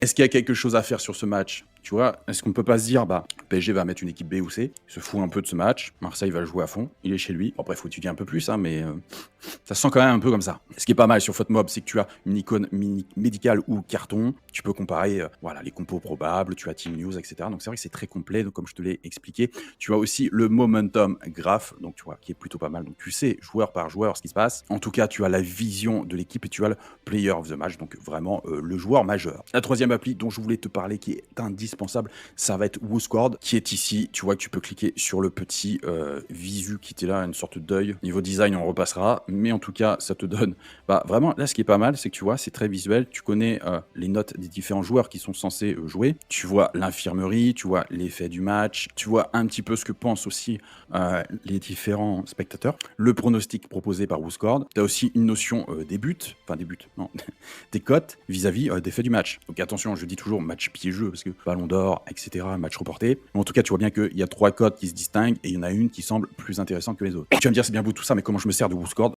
Est-ce qu'il y a quelque chose à faire sur ce match? Tu vois? Est-ce qu'on peut pas se dire: «Bah, PSG va mettre une équipe B ou C, il se fout un peu de ce match, Marseille va le jouer à fond, il est chez lui». Bon après, il faut étudier un peu plus, hein, mais ça se sent quand même un peu comme ça. Ce qui est pas mal sur FotMob, c'est que tu as une icône médicale ou carton. Tu peux comparer voilà, les compos probables, tu as Team News, etc. Donc c'est vrai que c'est très complet, donc comme je te l'ai expliqué. Tu as aussi le Momentum Graph, donc tu vois, qui est plutôt pas mal. Donc tu sais, joueur par joueur, ce qui se passe. En tout cas, tu as la vision de l'équipe et tu as le Player of the Match, donc vraiment le joueur majeur. La troisième appli dont je voulais te parler, qui est indispensable, ça va être WhoScored, qui est ici. Tu vois que tu peux cliquer sur le petit visu qui était là, une sorte d'œil. Niveau design, on repassera, mais en tout cas, ça te donne... Bah, vraiment, là, ce qui est pas mal, c'est que tu vois, c'est très visuel. Tu connais les notes des différents joueurs qui sont censés jouer. Tu vois l'infirmerie, tu vois l'effet du match, tu vois un petit peu ce que pensent aussi les différents spectateurs. Le pronostic proposé par WhoScored. Tu as aussi une notion des buts, enfin des buts, non, des cotes vis-à-vis des faits du match. Donc attention, je dis toujours match piégeux parce que ballon d'or, etc., match reporté. Mais en tout cas, tu vois bien qu'il y a 3 cotes qui se distinguent et il y en a une qui semble plus intéressante que les autres. Tu vas me dire, c'est bien beau tout ça, mais comment je me sers de WhoScored?